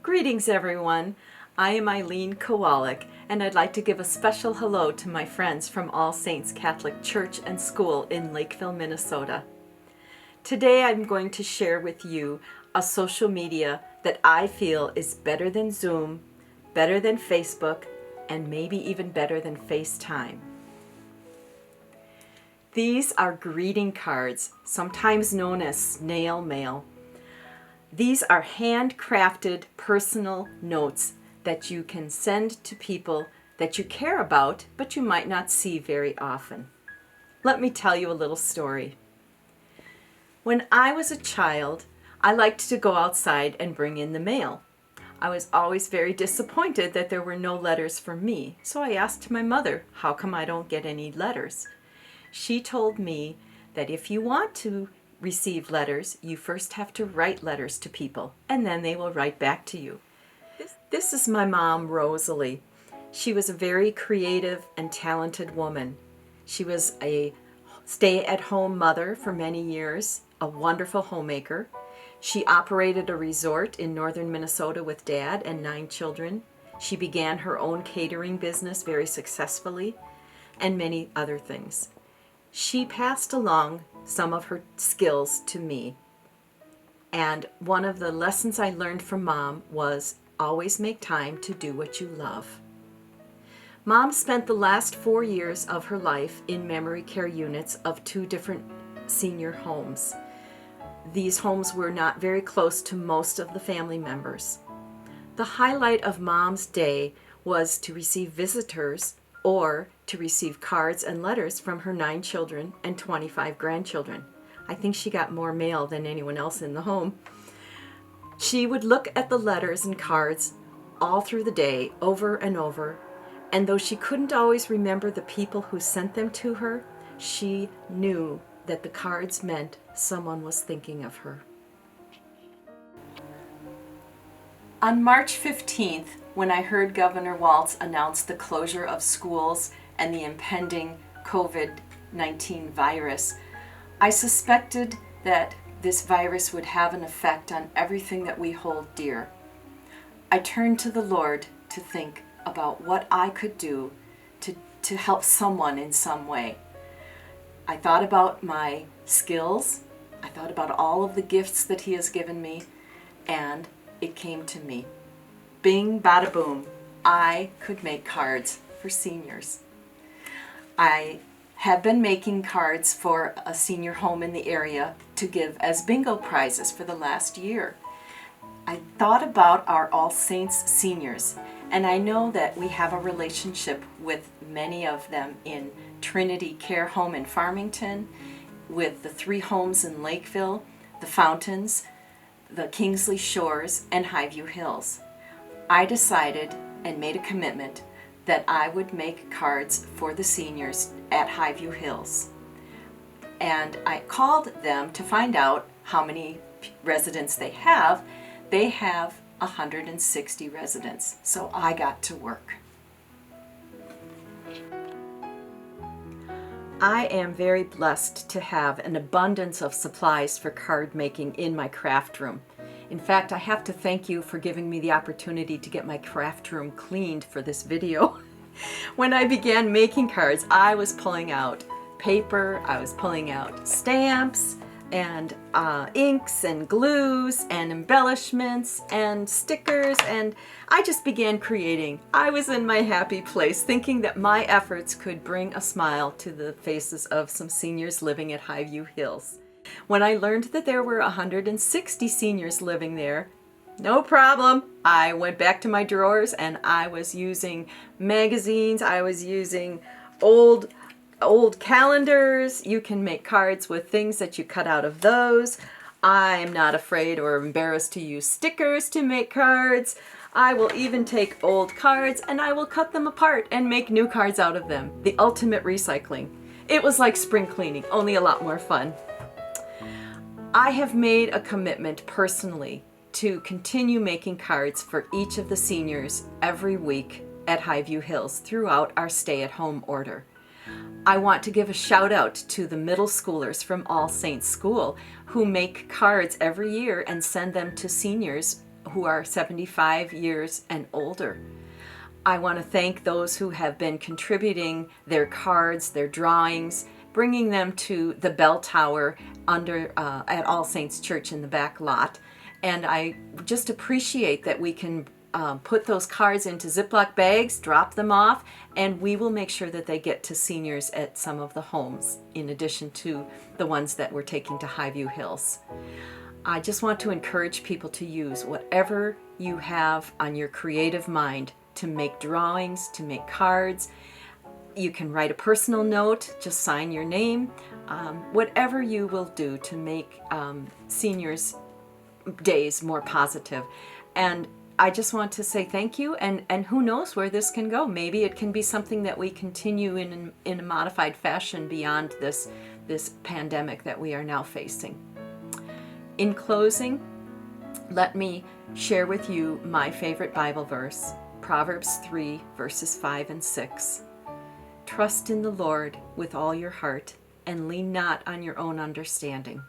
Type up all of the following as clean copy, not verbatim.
Greetings everyone, I am Eileen Kowalik and I'd like to give a special hello to my friends from All Saints Catholic Church and School in Lakeville, Minnesota. Today I'm going to share with you a social media that I feel is better than Zoom, better than Facebook, and maybe even better than FaceTime. These are greeting cards, sometimes known as snail mail. These are handcrafted personal notes that you can send to people that you care about, but you might not see very often. Let me tell you a little story. When I was a child, I liked to go outside and bring in the mail. I was always very disappointed that there were no letters for me, so I asked my mother, how come I don't get any letters? She told me that if you want to receive letters, you first have to write letters to people, and then they will write back to you. This is my mom, Rosalie. She was a very creative and talented woman. She was a stay-at-home mother for many years, a wonderful homemaker. She operated a resort in northern Minnesota with Dad and 9 children. She began her own catering business very successfully, and many other things. She passed along some of her skills to me. And one of the lessons I learned from Mom was always make time to do what you love. Mom spent the last 4 years of her life in memory care units of 2 different senior homes. These homes were not very close to most of the family members. The highlight of Mom's day was to receive visitors or to receive cards and letters from her 9 children and 25 grandchildren. I think she got more mail than anyone else in the home. She would look at the letters and cards all through the day, over and over, and though she couldn't always remember the people who sent them to her, she knew that the cards meant someone was thinking of her. On March 15th, when I heard Governor Walz announce the closure of schools and the impending Covid-19 virus, I suspected that this virus would have an effect on everything that we hold dear. I turned to the Lord to think about what I could do to help someone in some way. I thought about my skills, I thought about all of the gifts that He has given me, and it came to me. Bing, bada boom, I could make cards for seniors. I have been making cards for a senior home in the area to give as bingo prizes for the last year. I thought about our All Saints seniors, and I know that we have a relationship with many of them in Trinity Care Home in Farmington, with the 3 homes in Lakeville, the Fountains, the Kingsley Shores, and Highview Hills. I decided and made a commitment that I would make cards for the seniors at Highview Hills. And I called them to find out how many residents they have. They have 160 residents, so I got to work. I am very blessed to have an abundance of supplies for card making in my craft room. In fact, I have to thank you for giving me the opportunity to get my craft room cleaned for this video. When I began making cards, I was pulling out paper, I was pulling out stamps, and inks and glues and embellishments and stickers, and I just began creating. I was in my happy place thinking that my efforts could bring a smile to the faces of some seniors living at Highview Hills. When I learned that there were 160 seniors living there, no problem. I went back to my drawers and I was using magazines, I was using old calendars. You can make cards with things that you cut out of those. I'm not afraid or embarrassed to use stickers to make cards. I will even take old cards and I will cut them apart and make new cards out of them. The ultimate recycling. It was like spring cleaning, only a lot more fun. I have made a commitment personally to continue making cards for each of the seniors every week at Highview Hills throughout our stay-at-home order. I want to give a shout out to the middle schoolers from All Saints School who make cards every year and send them to seniors who are 75 years and older. I want to thank those who have been contributing their cards, their drawings, bringing them to the bell tower at All Saints Church in the back lot. And I just appreciate that we can put those cards into Ziploc bags, drop them off, and we will make sure that they get to seniors at some of the homes, in addition to the ones that we're taking to Highview Hills. I just want to encourage people to use whatever you have on your creative mind to make drawings, to make cards. You can write a personal note, just sign your name, whatever you will do to make seniors' days more positive. And I just want to say thank you, and who knows where this can go. Maybe it can be something that we continue in a modified fashion beyond this pandemic that we are now facing. In closing, let me share with you my favorite Bible verse, Proverbs 3, verses 5 and 6. Trust in the Lord with all your heart, and lean not on your own understanding.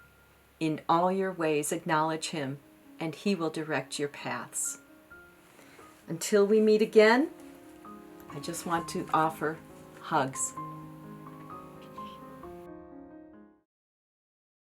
In all your ways acknowledge him, and he will direct your paths. Until we meet again, I just want to offer hugs.